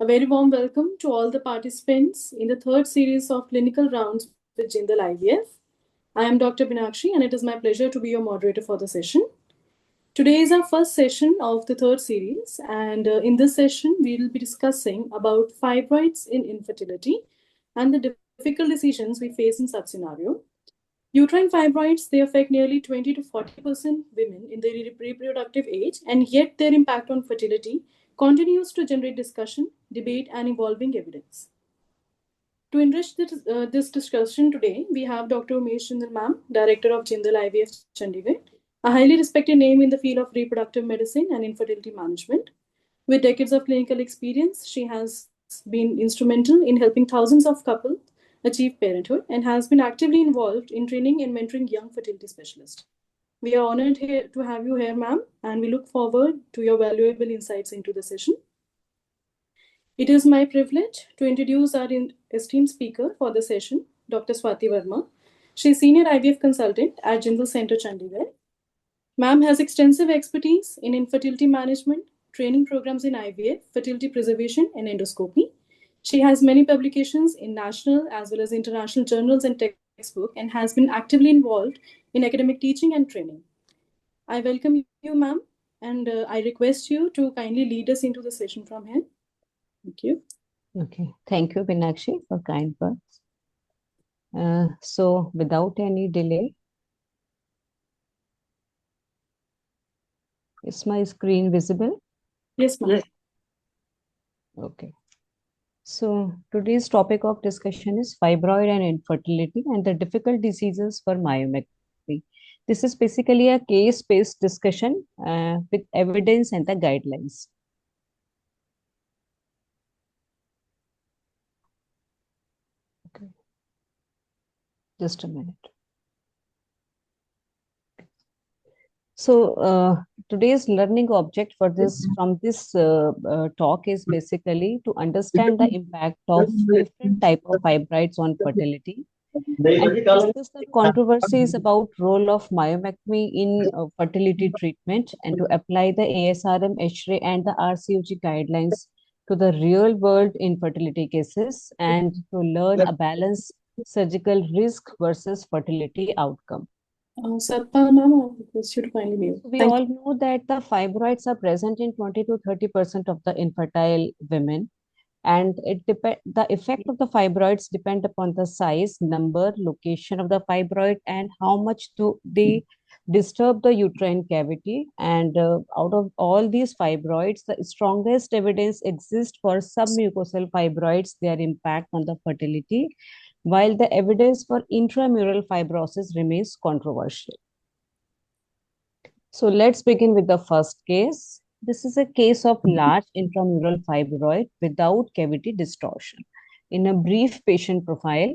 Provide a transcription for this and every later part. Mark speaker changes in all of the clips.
Speaker 1: A very warm welcome to all the participants in the third series of clinical rounds with Jindal IVF. I am Dr. Binakshi and it is my pleasure to be your moderator for the session. Today is our first session of the third series, and in this session we will be discussing about fibroids in infertility and the difficult decisions we face in such scenario. Uterine fibroids, they affect nearly 20 to 40% women in their reproductive age, and yet their impact on fertility continues to generate discussion, debate, and evolving evidence. To enrich this discussion today, we have Dr. Umesh Jindal ma'am, Director of Jindal IVF Chandigarh, a highly respected name in the field of reproductive medicine and infertility management. With decades of clinical experience, she has been instrumental in helping thousands of couples achieve parenthood and has been actively involved in training and mentoring young fertility specialists. We are honored to have you here, ma'am, and we look forward to your valuable insights into the session. It is my privilege to introduce our esteemed speaker for the session, Dr. Swati Verma. She is Senior IVF Consultant at Jindal Center, Chandigarh. Ma'am has extensive expertise in infertility management, training programs in IVF, fertility preservation, and endoscopy. She has many publications in national as well as international journals and textbooks and has been actively involved in academic teaching and training. I welcome you, ma'am, and I request you to kindly lead us into the session from here. Thank you.
Speaker 2: Okay, thank you, Binakshi, for kind words. So, without any delay, is my screen visible?
Speaker 1: Yes, ma'am. Yes.
Speaker 2: Okay. So, today's topic of discussion is fibroid and infertility and the difficult diseases for myomectomy. This is basically a case-based discussion with evidence and the guidelines. Okay. Just a minute. So today's learning object for this talk is basically to understand the impact of different type of fibroids on fertility and discuss the controversies about role of myomectomy in fertility treatment and to apply the ASRM, HRA and the RCOG guidelines to the real world infertility cases and to learn a balanced surgical risk versus fertility outcome.
Speaker 1: Satpal ma'am, I request you to kindly mute.
Speaker 2: We all know that the fibroids are present in 20 to 30% of the infertile women, and the effect of the fibroids depend upon the size, number, location of the fibroid, and how much do they disturb the uterine cavity. And out of all these fibroids, the strongest evidence exists for submucosal fibroids, their impact on the fertility, while the evidence for intramural fibrosis remains controversial. So let's begin with the first case. This is a case of large intramural fibroid without cavity distortion. In a brief patient profile,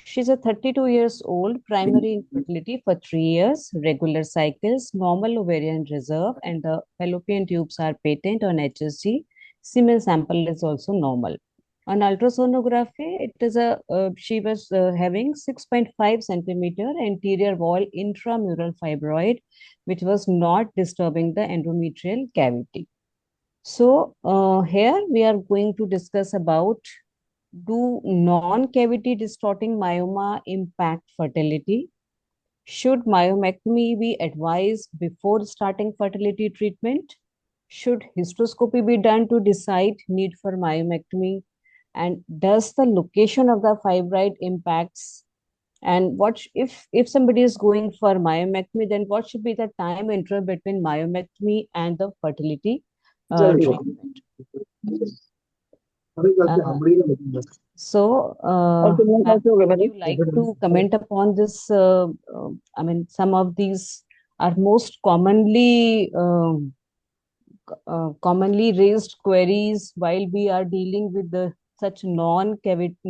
Speaker 2: she's a 32 years old, primary infertility for 3 years, regular cycles, normal ovarian reserve, and the fallopian tubes are patent on HSG. Semen sample is also normal. On ultrasonography, she was having 6.5 centimeter anterior wall intramural fibroid, which was not disturbing the endometrial cavity. So here we are going to discuss about, do non-cavity distorting myoma impact fertility? Should myomectomy be advised before starting fertility treatment? Should hysteroscopy be done to decide need for myomectomy? And does the location of the fibroid impacts? And what if somebody is going for myomectomy, then what should be the time interval between myomectomy and the fertility treatment? So, would you like to comment upon this? I mean, some of these are most commonly raised queries while we are dealing with such non-cavity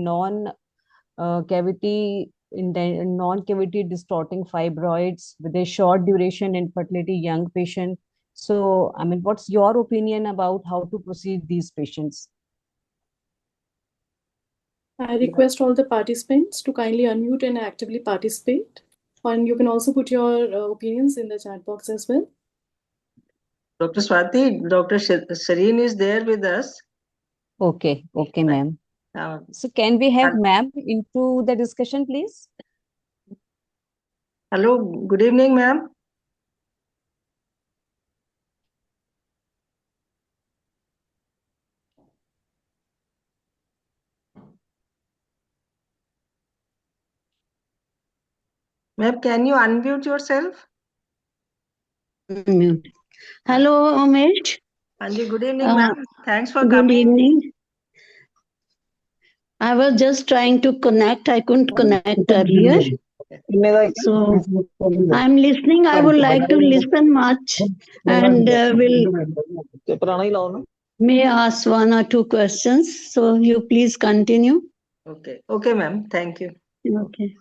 Speaker 2: distorting fibroids with a short duration infertility young patient. So, I mean, what's your opinion about how to proceed these patients?
Speaker 1: I request all the participants to kindly unmute and actively participate. And you can also put your opinions in the chat box as well.
Speaker 3: Dr. Swati, Dr. Shireen is there with us.
Speaker 2: Okay, okay, ma'am.
Speaker 3: Uh,
Speaker 2: So can we have
Speaker 3: hel-
Speaker 2: ma'am into the discussion, please?
Speaker 3: Hello, good evening, ma'am. Ma'am, can you unmute yourself?
Speaker 4: Mute. Hello, Umesh.
Speaker 3: Anji, good evening,
Speaker 4: Uh,
Speaker 3: ma'am. Thanks for
Speaker 4: Good
Speaker 3: coming.
Speaker 4: evening. I was just trying to connect. I couldn't connect earlier. So I'm listening. I would like to listen much and may ask one or two questions. So you please continue.
Speaker 3: Okay, okay, ma'am. Thank you.
Speaker 4: Okay.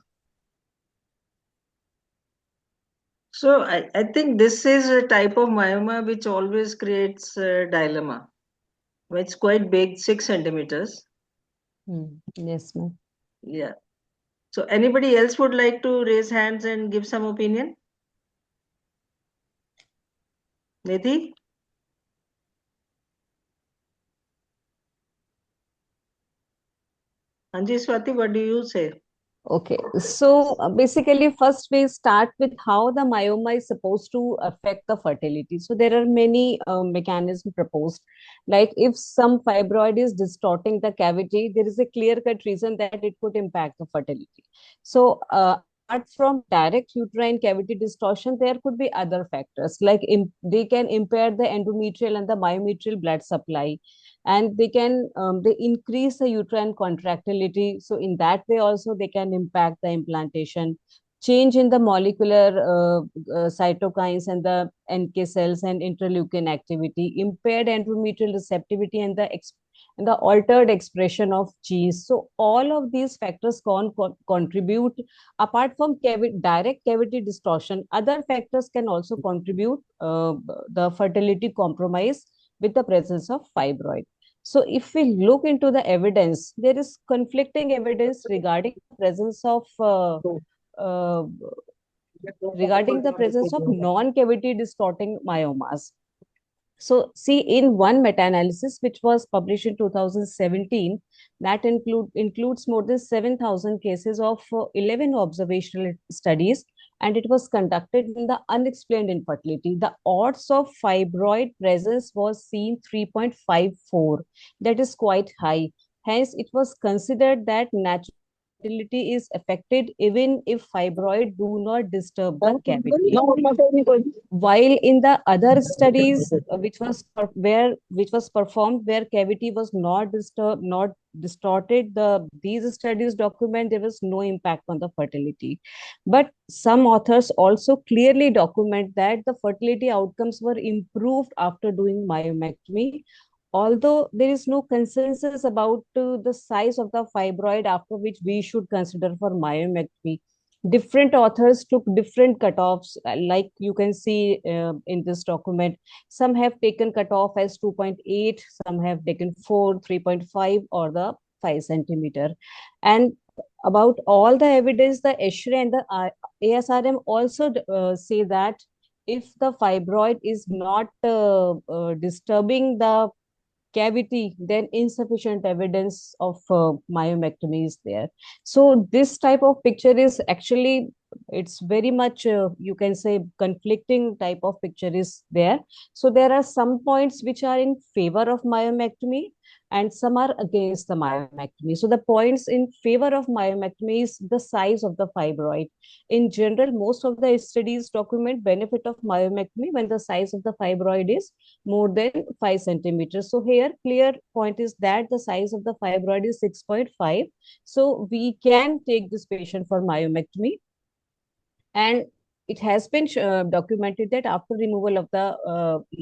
Speaker 3: So I think this is a type of myoma which always creates a dilemma. It's quite big, 6 centimeters.
Speaker 2: Yes, ma'am.
Speaker 3: Yeah. So anybody else would like to raise hands and give some opinion? Nidhi? Anji, Swati, what do you say?
Speaker 2: Okay, so basically, first we start with how the myoma is supposed to affect the fertility. So there are many mechanisms proposed. Like if some fibroid is distorting the cavity, there is a clear-cut reason that it could impact the fertility. So apart from direct uterine cavity distortion, there could be other factors like they can impair the endometrial and the myometrial blood supply, and they increase the uterine contractility, so in that way also they can impact the implantation, change in the molecular cytokines and the NK cells and interleukin activity, impaired endometrial receptivity and the altered expression of genes. So all of these factors contribute. Apart from direct cavity distortion, other factors can also contribute the fertility compromise with the presence of fibroid. So if we look into the evidence, there is conflicting evidence uh, regarding the presence of non-cavity distorting myomas. So, see, in one meta-analysis which was published in 2017, that includes more than 7,000 cases of 11 observational studies, and it was conducted in the unexplained infertility. The odds of fibroid presence was seen 3.54. That is quite high. Hence, it was considered that natural fertility is affected even if fibroid do not disturb the cavity, while in the other studies which was performed where cavity was not disturbed, not distorted, these studies document there was no impact on the fertility. But some authors also clearly document that the fertility outcomes were improved after doing myomectomy, although there is no consensus about the size of the fibroid after which we should consider for myomectomy. Different authors took different cutoffs, like you can see in this document. Some have taken cutoff as 2.8, some have taken 4, 3.5, or the 5 centimeter. And about all the evidence, the ESHRE and the ASRM also say that if the fibroid is not disturbing the cavity, then insufficient evidence of myomectomy is there. So this type of picture is actually, it's very much you can say conflicting type of picture is there. So there are some points which are in favor of myomectomy and some are against the myomectomy. So the points in favor of myomectomy is the size of the fibroid. In general, most of the studies document benefit of myomectomy when the size of the fibroid is more than 5 centimeters. So here, clear point is that the size of the fibroid is 6.5. So we can take this patient for myomectomy. And it has been documented that after removal of the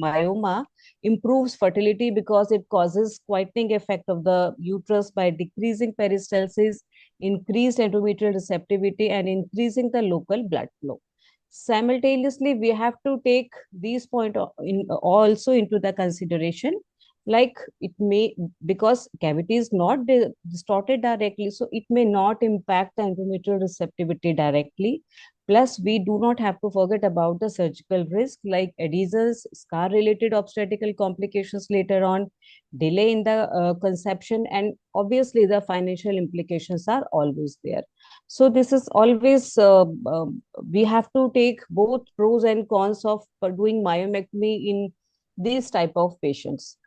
Speaker 2: myoma improves fertility because it causes quietening effect of the uterus by decreasing peristalsis, increased endometrial receptivity, and increasing the local blood flow. Simultaneously, we have to take these points also into the consideration. like it may, because cavity is not distorted directly, so it may not impact the endometrial receptivity directly. Plus, we do not have to forget about the surgical risk like adhesions, scar related obstetrical complications later on, delay in the conception, and obviously the financial implications are always there. So this is always we have to take both pros and cons of doing myomectomy in these type of patients.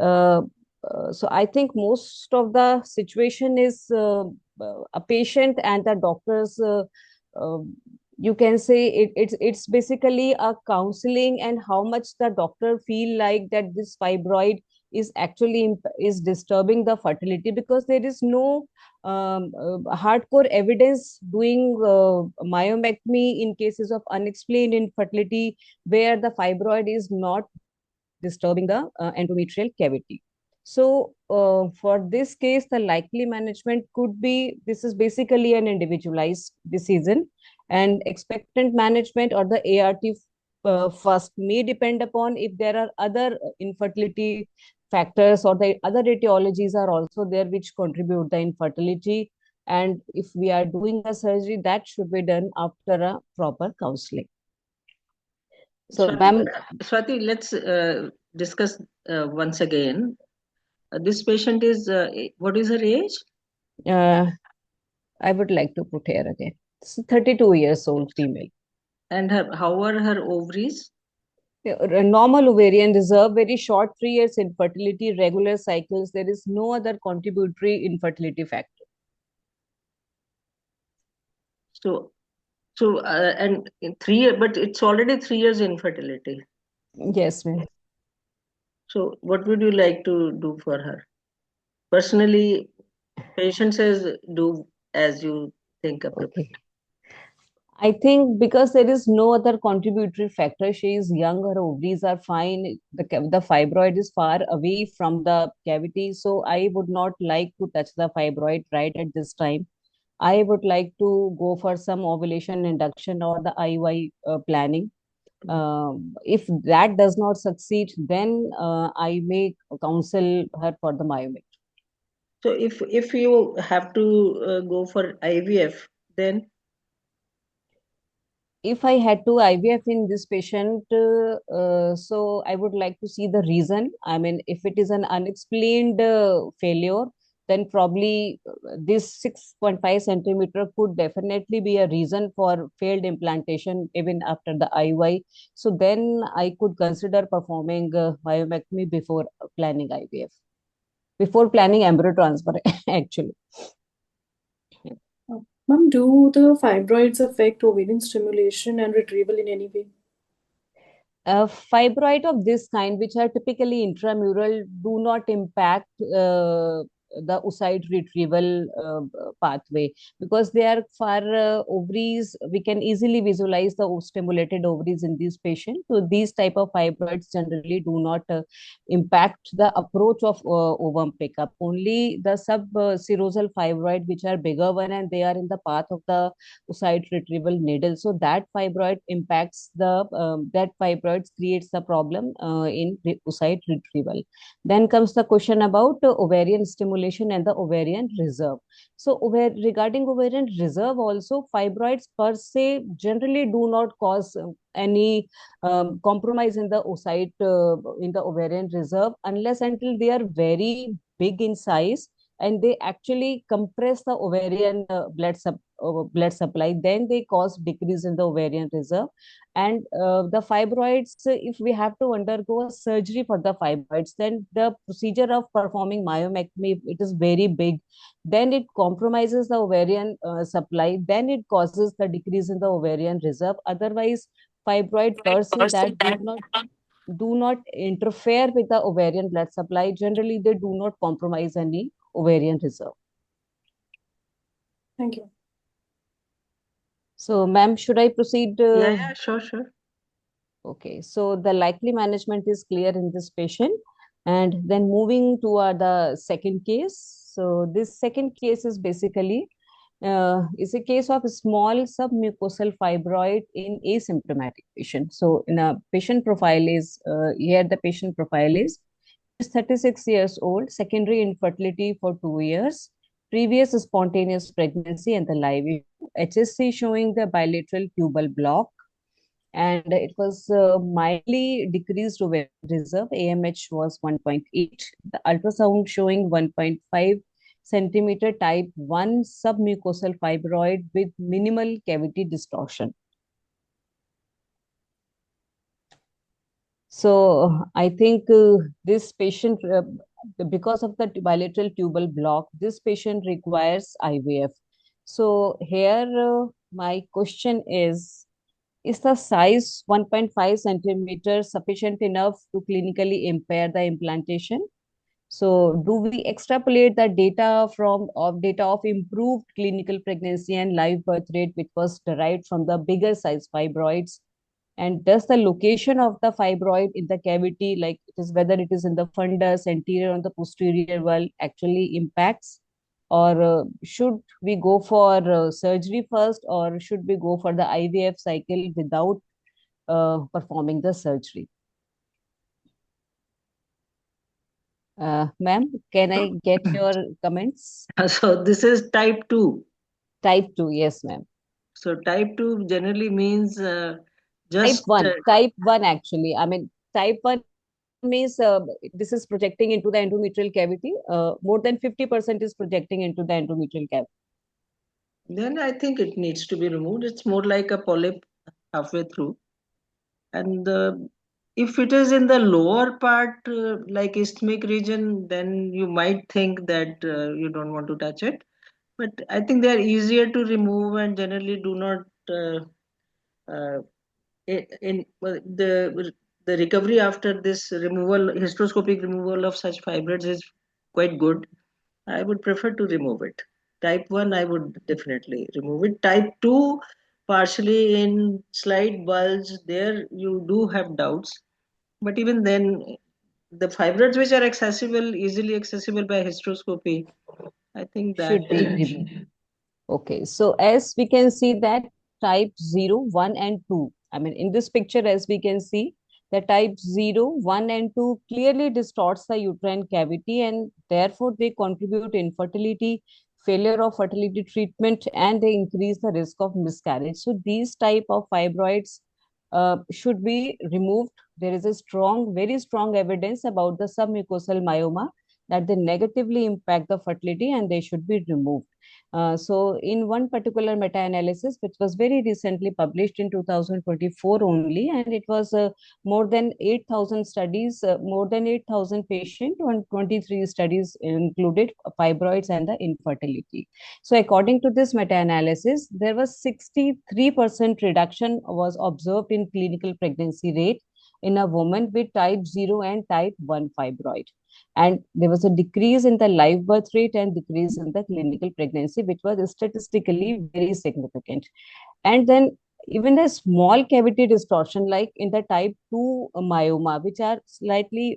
Speaker 2: uh, so I think most of the situation is a patient and the doctors, uh, you can say it's basically a counseling, and how much the doctor feel like that this fibroid is actually is disturbing the fertility, because there is no hardcore evidence doing myomectomy in cases of unexplained infertility where the fibroid is not disturbing the endometrial cavity. So, for this case, the likely management could be, this is basically an individualized decision, and expectant management or the ART first may depend upon if there are other infertility factors, or the other etiologies are also there which contribute the infertility. And if we are doing a surgery, that should be done after a proper counseling. So, ma'am,
Speaker 3: Swati, let's discuss once again. This patient is, what is her age?
Speaker 2: I would like to put here again. It's 32 years old female.
Speaker 3: And how are her ovaries?
Speaker 2: A normal ovarian reserve, very short 3 years infertility, regular cycles. There is no other contributory infertility factor.
Speaker 3: So, and in but it's already 3 years infertility.
Speaker 2: Yes, ma'am.
Speaker 3: So, what would you like to do for her? Personally, patient says do as you think appropriate.
Speaker 2: Okay. I think because there is no other contributory factor, she is young, her ovaries are fine, the fibroid is far away from the cavity. So I would not like to touch the fibroid right at this time. I would like to go for some ovulation induction or the IUI planning. If that does not succeed, then I may counsel her for the myomectomy.
Speaker 3: So, if you have to go for IVF, then
Speaker 2: If I had to IVF in this patient, so I would like to see the reason. I mean, if it is an unexplained failure, then probably this 6.5 centimeter could definitely be a reason for failed implantation even after the IUI. So then I could consider performing myomectomy before planning IVF, before planning embryo transfer, actually.
Speaker 1: Ma'am, do the fibroids affect ovarian stimulation and retrieval in any way?
Speaker 2: Fibroid of this kind, which are typically intramural, do not impact the oocyte retrieval pathway, because they are for ovaries. We can easily visualize the stimulated ovaries in these patients. So these type of fibroids generally do not impact the approach of ovum pickup. Only the subserosal fibroid, which are bigger one, and they are in the path of the oocyte retrieval needle. So that fibroid impacts the that fibroids creates the problem in oocyte retrieval. Then comes the question about ovarian stimulation and the ovarian reserve. So regarding ovarian reserve also, fibroids per se generally do not cause any compromise in the oocyte in the ovarian reserve, unless until they are very big in size and they actually compress the ovarian blood supply, then they cause decrease in the ovarian reserve. And the fibroids, if we have to undergo a surgery for the fibroids, then the procedure of performing myomectomy, it is very big, then it compromises the ovarian supply, then it causes the decrease in the ovarian reserve. Otherwise, fibroid per se that do not interfere with the ovarian blood supply, generally they do not compromise any ovarian reserve.
Speaker 1: Thank you.
Speaker 2: So, ma'am, should I proceed?
Speaker 3: yeah, sure.
Speaker 2: Okay, so the likely management is clear in this patient. And then moving to the second case. So this second case is basically is a case of a small submucosal fibroid in asymptomatic patient. So in a patient profile is here the patient profile is is 36 years old, secondary infertility for 2 years, previous spontaneous pregnancy and the live issue, HSC showing the bilateral tubal block, and it was mildly decreased ovarian reserve. AMH was 1.8. The ultrasound showing 1.5 centimeter type 1 submucosal fibroid with minimal cavity distortion. So I think this patient, because of the bilateral tubal block, this patient requires IVF. So here my question is the size 1.5 centimeters sufficient enough to clinically impair the implantation? So do we extrapolate the data data of improved clinical pregnancy and live birth rate, which was derived from the bigger size fibroids? And does the location of the fibroid in the cavity, like it is whether it is in the fundus, anterior or the posterior wall, actually impacts? Or should we go for surgery first, or should we go for the IVF cycle without performing the surgery? Ma'am, can I get your comments?
Speaker 3: So this is type 2.
Speaker 2: Type 2, yes, ma'am.
Speaker 3: So type 2 generally means
Speaker 2: Type
Speaker 3: just
Speaker 2: 1, type 1 actually. I mean, type 1 means this is projecting into the endometrial cavity. More than 50% is projecting into the endometrial cavity.
Speaker 3: then I think it needs to be removed. It's more like a polyp halfway through. And if it is in the lower part, like isthmic region, then you might think that you don't want to touch it. But I think they are easier to remove and generally do not. Uh, well, the recovery after this removal, hysteroscopic removal of such fibroids is quite good. I would prefer to remove it. Type 1, I would definitely remove it. Type 2, partially in slight bulge, there you do have doubts. But even then, the fibroids which are accessible, easily accessible by hysteroscopy, I think that
Speaker 2: Should be removed. Okay, so as we can see that type 0, 1 and 2, I mean in this picture as we can see, the type 0, 1 and 2 clearly distorts the uterine cavity and therefore they contribute infertility, failure of fertility treatment, and they increase the risk of miscarriage. So these type of fibroids should be removed. There is a strong, very strong evidence about the submucosal myoma that they negatively impact the fertility and they should be removed. So in one particular meta-analysis, which was very recently published in 2024 only, and it was more than 8,000 studies, more than 8,000 patients, and 23 studies included fibroids and the infertility. So according to this meta-analysis, there was 63% reduction was observed in clinical pregnancy rate in a woman with type 0 and type 1 fibroid, and there was a decrease in the live birth rate and decrease in the clinical pregnancy, which was statistically very significant. And then even the small cavity distortion, like in the type 2 myoma, which are slightly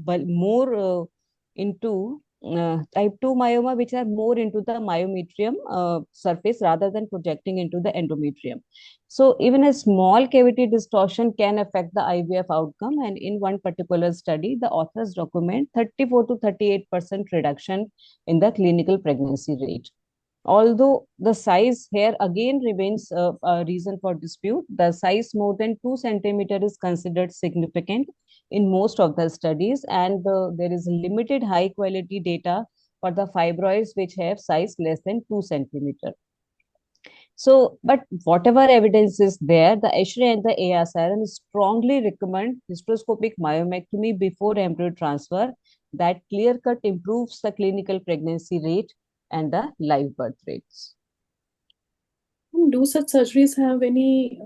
Speaker 2: more into type 2 myoma, which are more into the myometrium surface rather than projecting into the endometrium. So even a small cavity distortion can affect the IVF outcome. And in one particular study, the authors document 34 to 38% reduction in the clinical pregnancy rate. Although the size here again remains a reason for dispute, the size more than 2 centimeter is considered significant in most of the studies, and there is limited high quality data for the fibroids which have size less than 2 centimeter. So, but whatever evidence is there, the ASHRAE and the ASRM strongly recommend hysteroscopic myomectomy before embryo transfer. That clear cut improves the clinical pregnancy rate and the live birth rates.
Speaker 1: Do such surgeries have any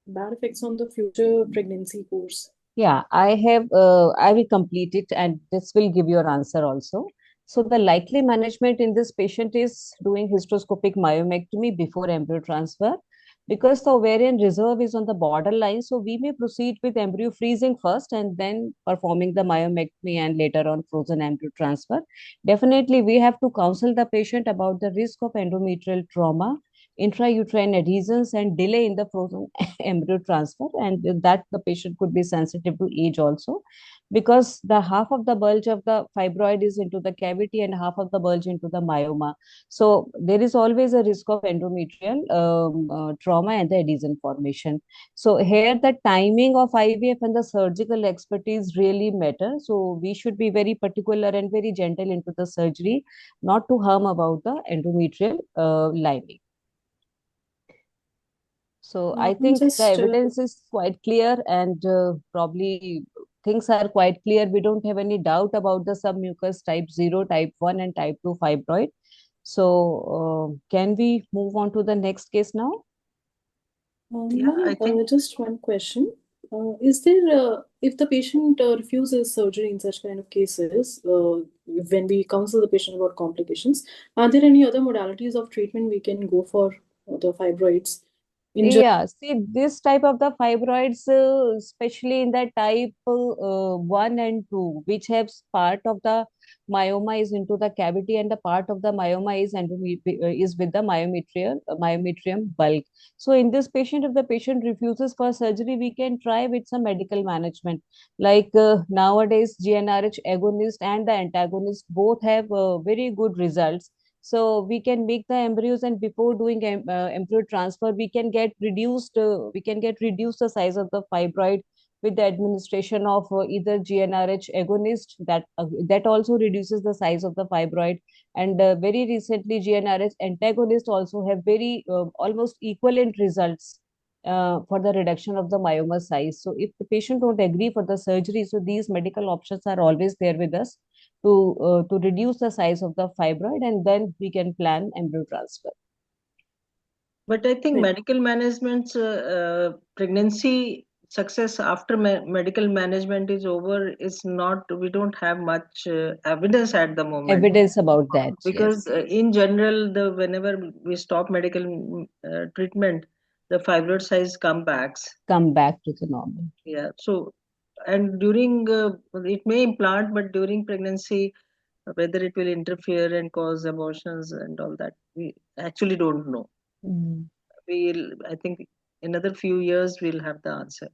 Speaker 1: bad effects on the future pregnancy course?
Speaker 2: Yeah, I will complete it and this will give your answer also. So the likely management in this patient is doing hysteroscopic myomectomy before embryo transfer, because the ovarian reserve is on the borderline. So we may proceed with embryo freezing first and then performing the myomectomy and later on frozen embryo transfer. Definitely, we have to counsel the patient about the risk of endometrial trauma intrauterine adhesions and delay in the frozen embryo transfer, and that the patient could be sensitive to age also, because the half of the bulge of the fibroid is into the cavity and half of the bulge into the myoma. So there is always a risk of endometrial trauma and the adhesion formation. So here the timing of IVF and the surgical expertise really matter. So we should be very particular and very gentle into the surgery, not to harm about the endometrial lining. So I think the
Speaker 1: Just
Speaker 2: evidence is quite clear, and probably things are quite clear. We don't have any doubt about the submucous type 0, type 1 and type 2 fibroid. So can we move on to the next case now?
Speaker 3: Yeah, I think
Speaker 1: just one question. Is there, if the patient refuses surgery in such kind of cases, when we counsel the patient about complications, are there any other modalities of treatment we can go for the fibroids?
Speaker 2: Yeah, see, this type of the fibroids, especially in the type 1 and 2, which have part of the myoma is into the cavity and the part of the myoma is is with the myometrium bulk. So in this patient, if the patient refuses for surgery, we can try with some medical management. Like nowadays, GnRH agonist and the antagonist both have very good results. So we can make the embryos, and before doing embryo transfer, we can get reduced the size of the fibroid with the administration of either GnRH agonist, that also reduces the size of the fibroid. And very recently, GnRH antagonist also have very almost equivalent results for the reduction of the myoma size. So if the patient don't agree for the surgery, so these medical options are always there with us to reduce the size of the fibroid, and then we can plan embryo transfer.
Speaker 3: But I think medical management's pregnancy success after medical management is over is not, we don't have much evidence at the moment.
Speaker 2: Evidence about that,
Speaker 3: Because
Speaker 2: yes.
Speaker 3: in general, whenever we stop medical treatment, the fibroid size come back.
Speaker 2: Come back to the normal.
Speaker 3: Yeah. So, and during it may implant, but during pregnancy, whether it will interfere and cause abortions and all that, we actually don't know. I think in another few years we'll have the answer.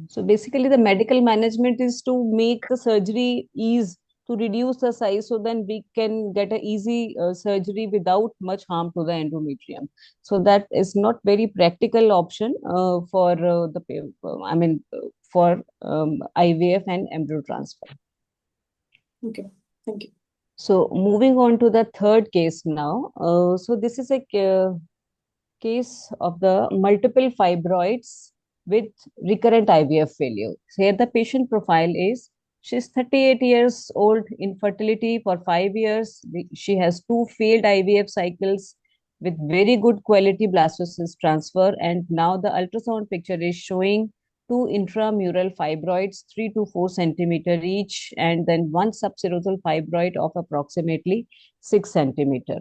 Speaker 2: So basically, the medical management is to make the surgery ease, to reduce the size, so then we can get an easy surgery without much harm to the endometrium. So that is not very practical option for for IVF and embryo transfer.
Speaker 1: Okay, thank you.
Speaker 2: So moving on to the third case now. So this is a case of the multiple fibroids with recurrent IVF failure. Here the patient profile is, she's 38 years old, infertility for 5 years. She has 2 failed IVF cycles with very good quality blastocyst transfer, and now the ultrasound picture is showing 2 intramural fibroids, 3 to 4 centimeter each, and then 1 subserosal fibroid of approximately 6 centimeter.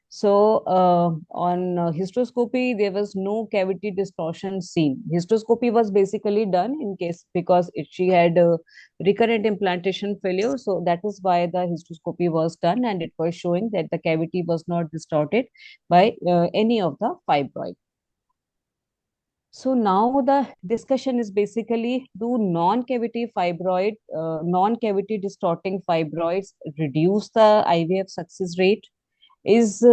Speaker 2: So on hysteroscopy, there was no cavity distortion seen. Hysteroscopy was basically done in case because she had recurrent implantation failure. So that is why the hysteroscopy was done, and it was showing that the cavity was not distorted by any of the fibroid. So now the discussion is basically, do non-cavity distorting fibroids reduce the IVF success rate? Is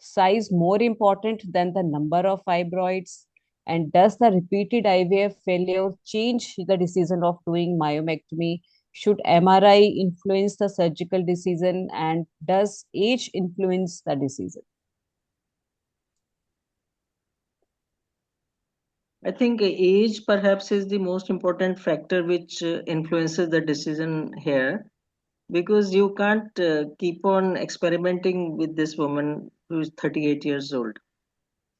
Speaker 2: size more important than the number of fibroids? And does the repeated IVF failure change the decision of doing myomectomy? Should MRI influence the surgical decision? And does age influence the decision?
Speaker 3: I think age perhaps is the most important factor which influences the decision here, because you can't keep on experimenting with this woman who is 38 years old.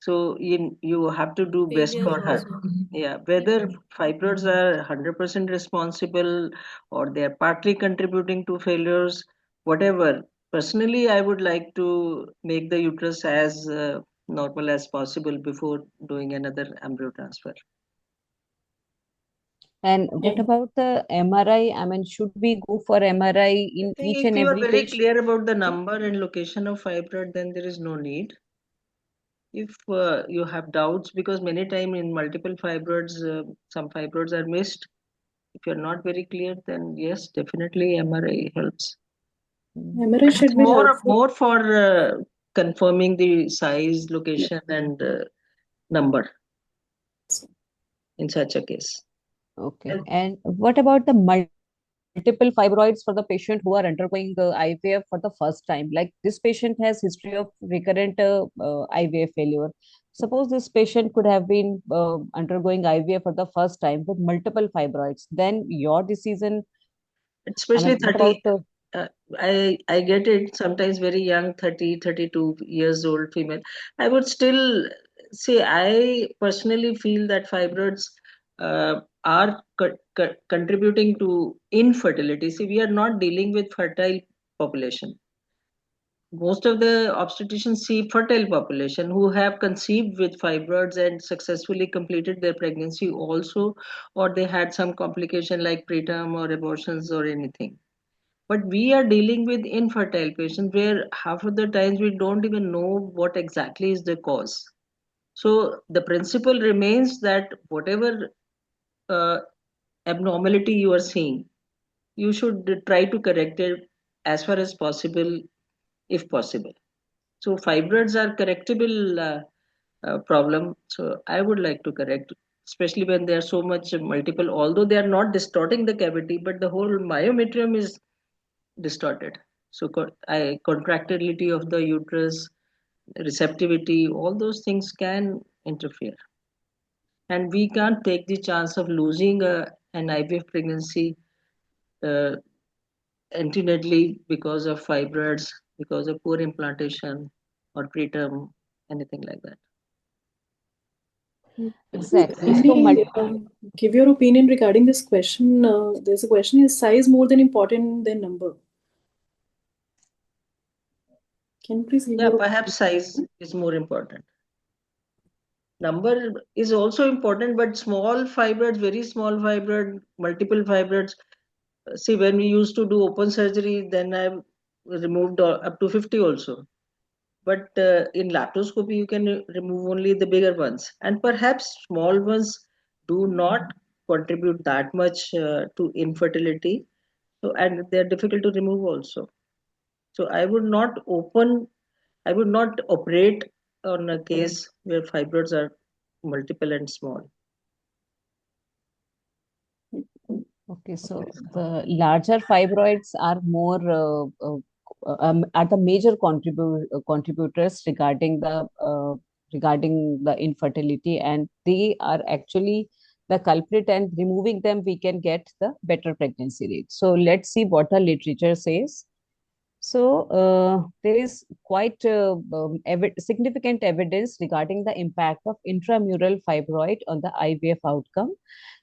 Speaker 3: So you have to do best for her. Yeah, whether fibroids are 100% responsible or they are partly contributing to failures, whatever. Personally, I would like to make the uterus as normal as possible before doing another embryo transfer.
Speaker 2: And what about the MRI? I mean, should we go for MRI in each
Speaker 3: If
Speaker 2: and
Speaker 3: you are
Speaker 2: every
Speaker 3: very
Speaker 2: patient?
Speaker 3: clear about the number and location of fibroid, then there is no need. if you have doubts, because many times in multiple fibroids, some fibroids are missed. If you're not very clear, then yes, definitely MRI helps.
Speaker 1: MRI
Speaker 3: But
Speaker 1: should
Speaker 3: it's
Speaker 1: be helpful.
Speaker 3: more for confirming the size, location, and number in such a case.
Speaker 2: Okay.
Speaker 3: And
Speaker 2: And what about the multiple fibroids for the patient who are undergoing IVF for the first time? Like this patient has history of recurrent IVF failure. Suppose this patient could have been undergoing IVF for the first time with multiple fibroids. Then your decision, I
Speaker 3: especially
Speaker 2: mean, what about
Speaker 3: 30, uh, I get it, sometimes very young, 30, 32 years old female. I would still say, I personally feel that fibroids are contributing to infertility. See, we are not dealing with fertile population. Most of the obstetricians see fertile population who have conceived with fibroids and successfully completed their pregnancy also, or they had some complication like preterm or abortions or anything. But we are dealing with infertile patients where half of the times we don't even know what exactly is the cause. So the principle remains that whatever uh, abnormality you are seeing, you should try to correct it as far as possible, if possible. So fibroids are correctable problem. So I would like to correct, especially when they are so much multiple. Although they are not distorting the cavity, but the whole myometrium is distorted. So contractility of the uterus, receptivity, all those things can interfere, and we can't take the chance of losing an IVF pregnancy uh, antenatally because of fibroids, because of poor implantation or preterm, anything like that.
Speaker 1: Please
Speaker 2: exactly? So,
Speaker 1: kindly give your opinion regarding this question. There's a question: is size more than important than number? Can you please give
Speaker 3: Yeah,
Speaker 1: your
Speaker 3: perhaps size is more important. Number is also important, but small fibroids, very small fibroid, multiple fibroids. See, when we used to do open surgery, then I've removed up to 50 also. But in laparoscopy, you can remove only the bigger ones. And perhaps small ones do not contribute that much to infertility. So, and they're difficult to remove also. So I would not operate on a case where fibroids are multiple and small.
Speaker 2: okay, so the larger fibroids are more are the major contributors regarding the infertility, and they are actually the culprit. And removing them, we can get the better pregnancy rate. So let's see what the literature says. So there is quite significant evidence regarding the impact of intramural fibroid on the IVF outcome.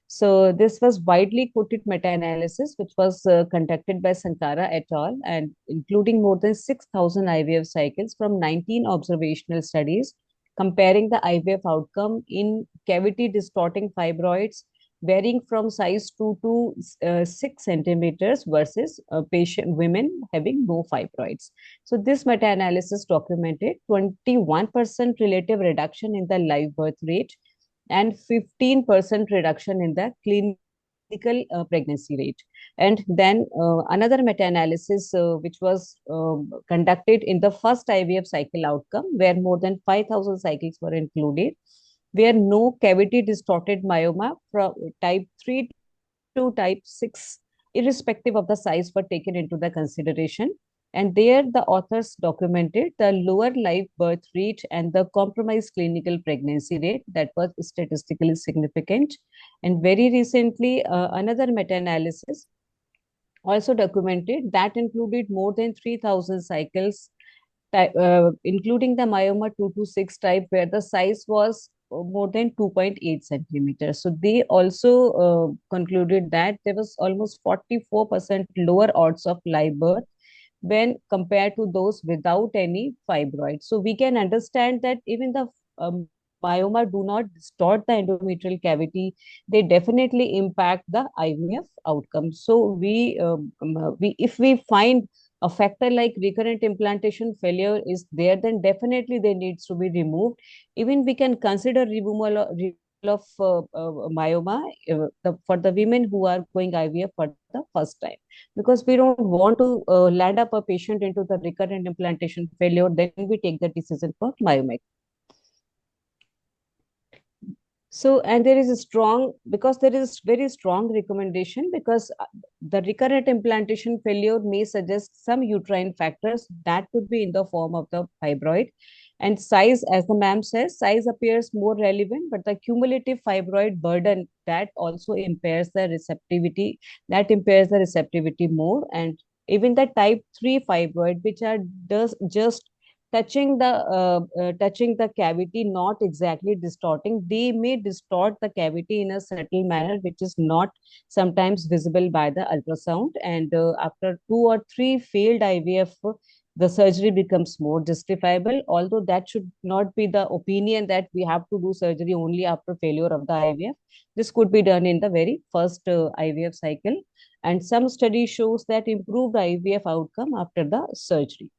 Speaker 2: So this was widely quoted meta-analysis, which was conducted by Sankara et al. And including more than 6,000 IVF cycles from 19 observational studies, comparing the IVF outcome in cavity distorting fibroids varying from size 2 to 6 centimeters versus patient women having no fibroids. So this meta-analysis documented 21% relative reduction in the live birth rate and 15% reduction in the clinical pregnancy rate. And then another meta-analysis which was conducted in the first IVF cycle outcome, where more than 5,000 cycles were included, where no cavity distorted myoma from type 3 to type 6, irrespective of the size, were taken into the consideration. And there, the authors documented the lower live birth rate and the compromised clinical pregnancy rate that was statistically significant. And very recently, another meta analysis also documented that included more than 3,000 cycles, including the myoma 2 to 6 type, where the size was more than 2.8 centimeters. So they also concluded that there was almost 44% lower odds of live birth when compared to those without any fibroids. So we can understand that even the myoma do not distort the endometrial cavity; they definitely impact the IVF outcome. So we if we find a factor like recurrent implantation failure is there, then definitely they needs to be removed. Even we can consider removal of myoma for the women who are going IVF for the first time, because we don't want to land up a patient into the recurrent implantation failure. Then we take the decision for myomectomy. So, and there is a strong, because there is very strong recommendation, because the recurrent implantation failure may suggest some uterine factors that could be in the form of the fibroid. And size, as the ma'am says, size appears more relevant, but the cumulative fibroid burden, that also impairs the receptivity, more. And even the type 3 fibroid, which are just touching the cavity, not exactly distorting. They may distort the cavity in a subtle manner, which is not sometimes visible by the ultrasound. And after 2 or 3 failed IVF, the surgery becomes more justifiable. Although that should not be the opinion that we have to do surgery only after failure of the IVF. This could be done in the very first IVF cycle. And some study shows that improved IVF outcome after the surgery.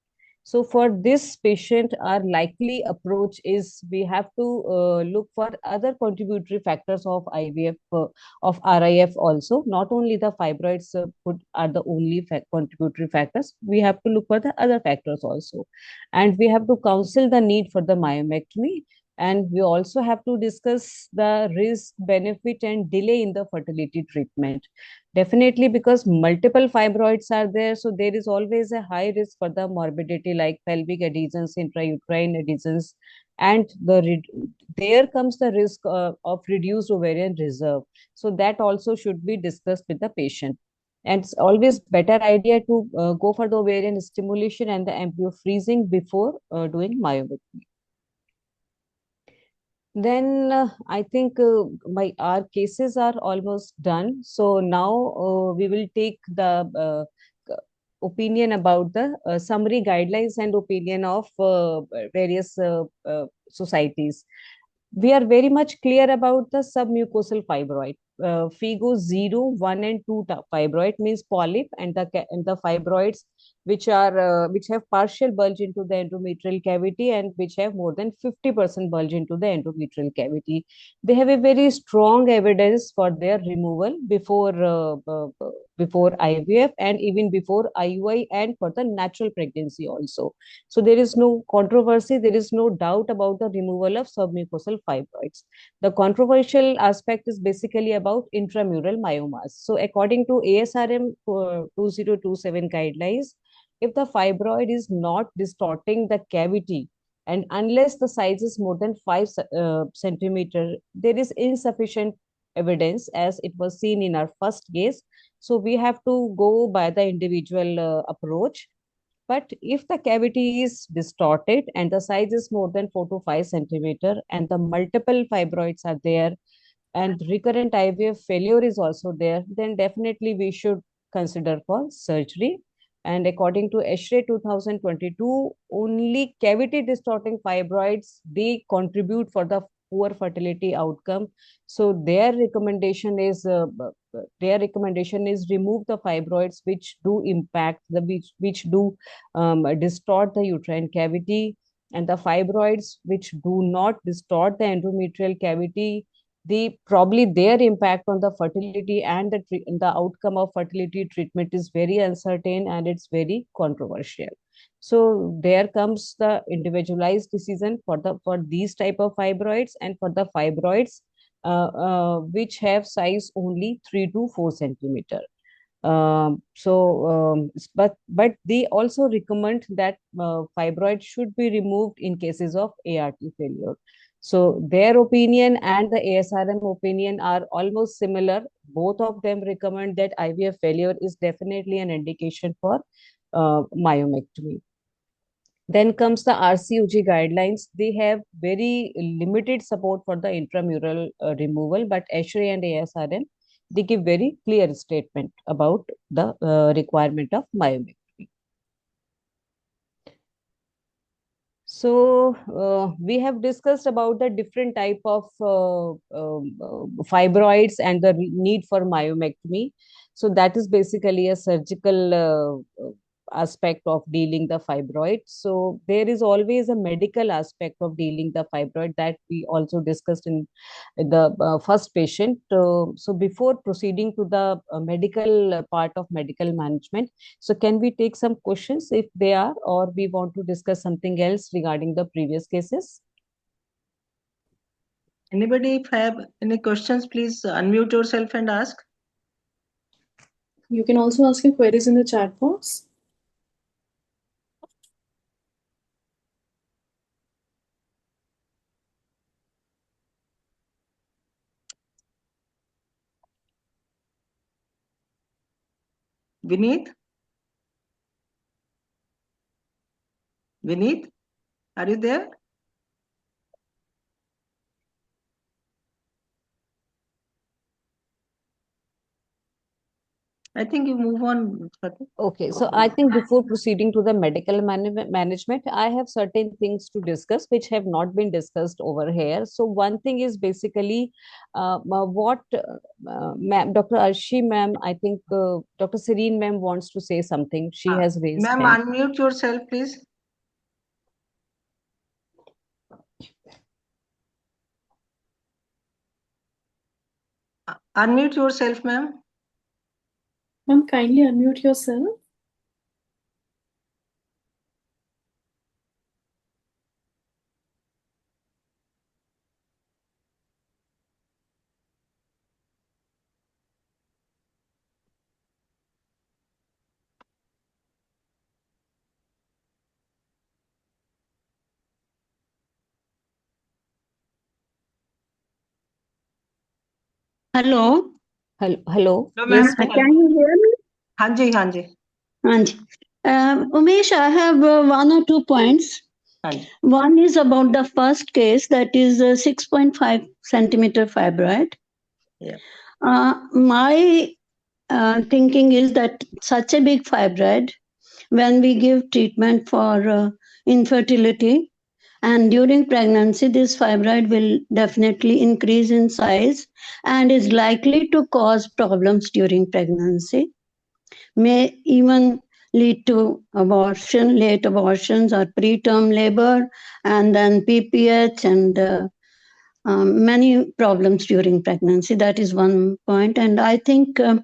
Speaker 2: So for this patient, our likely approach is we have to look for other contributory factors of IVF, of RIF also. Not only the fibroids are the only contributory factors. We have to look for the other factors also. And we have to counsel the need for the myomectomy. And we also have to discuss the risk, benefit, and delay in the fertility treatment. Definitely, because multiple fibroids are there, so there is always a high risk for the morbidity like pelvic adhesions, intrauterine adhesions, and there comes the risk of reduced ovarian reserve. So that also should be discussed with the patient. And it's always better idea to go for the ovarian stimulation and the embryo freezing before doing myomectomy. Then I think our cases are almost done. So now we will take the opinion about the summary guidelines and opinion of various societies. We are very much clear about the submucosal fibroid. FIGO 0, 1, and 2 fibroid means polyp, and the fibroids which have partial bulge into the endometrial cavity and which have more than 50% bulge into the endometrial cavity. They have a very strong evidence for their removal before IVF and even before IUI and for the natural pregnancy also. So there is no controversy, there is no doubt about the removal of submucosal fibroids. The controversial aspect is basically about intramural myomas. So according to ASRM 2027 guidelines, if the fibroid is not distorting the cavity and unless the size is more than 5 centimeter, there is insufficient evidence as it was seen in our first case. So we have to go by the individual approach. But if the cavity is distorted and the size is more than 4 to 5 centimeter and the multiple fibroids are there and recurrent IVF failure is also there, then definitely we should consider for surgery. And according to ESHRE 2022, only cavity distorting fibroids, they contribute for the poor fertility outcome. So their recommendation is remove the fibroids which do impact the which do distort the uterine cavity, and the fibroids which do not distort the endometrial cavity, probably their impact on the fertility and the outcome of fertility treatment is very uncertain and it's very controversial. So there comes the individualized decision for these type of fibroids, and for the fibroids which have size only 3 to 4 centimeter. But they also recommend that fibroid should be removed in cases of ART failure. So their opinion and the ASRM opinion are almost similar. Both of them recommend that IVF failure is definitely an indication for myomectomy. Then comes the RCOG guidelines. They have very limited support for the intramural removal, but ESHRE and ASRM, they give very clear statement about the requirement of myomectomy. So we have discussed about the different type of fibroids and the need for myomectomy. So that is basically a surgical aspect of dealing the fibroid. So there is always a medical aspect of dealing the fibroid that we also discussed in the first patient. So before proceeding to the medical part of medical management, so can we take some questions if they are, or we want to discuss something else regarding the previous cases?
Speaker 3: Anybody if have any questions, please unmute yourself and ask.
Speaker 1: You can also ask your queries in the chat box.
Speaker 3: Vineet? Vineet, are you there? I think you move on, Fateh.
Speaker 2: Okay, so I think before proceeding to the medical management, I have certain things to discuss which have not been discussed over here. So one thing is basically what ma'am, Dr. Arshi ma'am, I think Dr. Serene ma'am wants to say something. She has raised
Speaker 3: Ma'am,
Speaker 2: hand.
Speaker 3: unmute yourself, please. Unmute yourself, ma'am.
Speaker 1: Ma'am, kindly unmute yourself.
Speaker 4: Hello.
Speaker 2: Hello.
Speaker 3: Hello,
Speaker 2: Yes,
Speaker 3: ma'am.
Speaker 2: ma'am.
Speaker 4: Can you hear me?
Speaker 3: Hanji, Hanji.
Speaker 4: Hanji. Umesh, I have one or two points.
Speaker 3: Hanji.
Speaker 4: One is about the first case, that is a 6.5 centimeter fibroid.
Speaker 3: Yeah.
Speaker 4: My thinking is that such a big fibroid, when we give treatment for infertility and during pregnancy, this fibroid will definitely increase in size and is likely to cause problems during pregnancy, may even lead to abortion, late abortions or preterm labor, and then PPH and many problems during pregnancy. That is one point. And I think a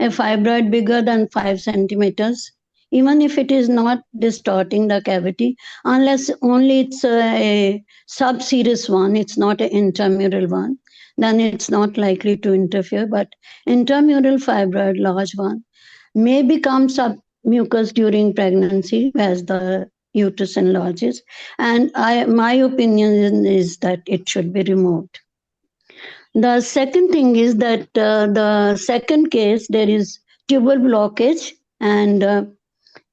Speaker 4: fibroid bigger than 5 centimeters, even if it is not distorting the cavity, unless only it's a sub-serous one, it's not an intramural one, then it's not likely to interfere. But intramural fibroid, large one, may become submucous during pregnancy as the uterus enlarges. And my opinion is that it should be removed. The second thing is that the second case, there is tubal blockage and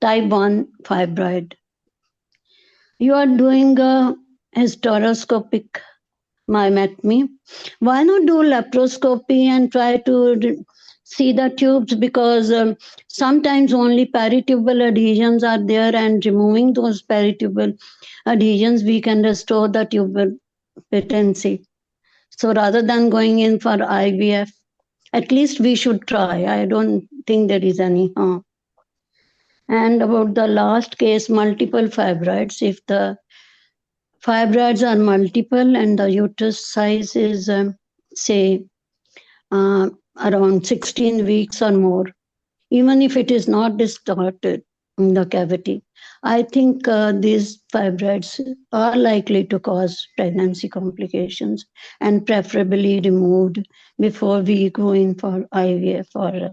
Speaker 4: type 1 fibroid. You are doing a hysteroscopic myomectomy. Why not do laparoscopy and try to see the tubes? Because sometimes only peritubal adhesions are there, and removing those peritubal adhesions, we can restore the tubal patency. So rather than going in for IVF, at least we should try. I don't think there is any harm. And about the last case, multiple fibroids, if the fibroids are multiple and the uterus size is, say, around 16 weeks or more, even if it is not distorted in the cavity, I think these fibroids are likely to cause pregnancy complications and preferably removed before we go in for IVF or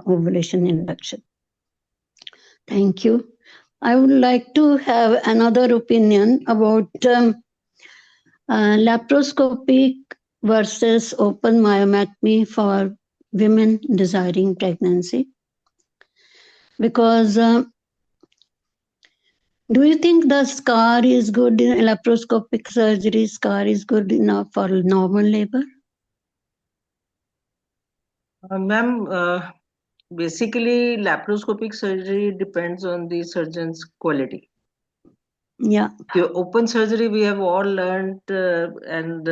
Speaker 4: ovulation induction. Thank you. I would like to have another opinion about laparoscopic versus open myomectomy for women desiring pregnancy. Because do you think the scar is good in laparoscopic surgery? Scar is good enough for normal labor?
Speaker 3: Ma'am, basically, laparoscopic surgery depends on the surgeon's quality.
Speaker 4: Yeah.
Speaker 3: The open surgery we have all learned, and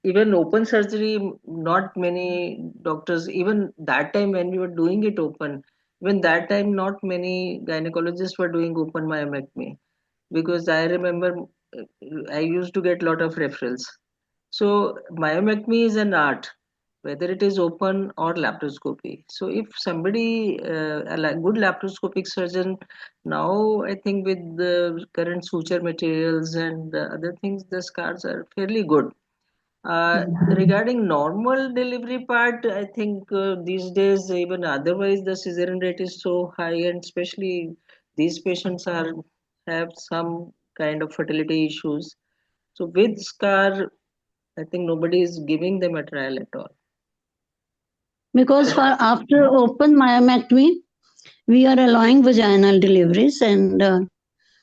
Speaker 3: even open surgery, not many doctors, even that time when we were doing it open, Even that time, not many gynecologists were doing open myomectomy because I remember I used to get a lot of referrals. So myomectomy is an art, whether it is open or laparoscopy. So if somebody, good laparoscopic surgeon, now I think with the current suture materials and other things, the scars are fairly good. Regarding normal delivery part, I think these days even otherwise the cesarean rate is so high, and especially these patients are have some kind of fertility issues. So with scar, I think nobody is giving them a trial at all.
Speaker 4: Because for after open myomectomy, we are allowing vaginal deliveries and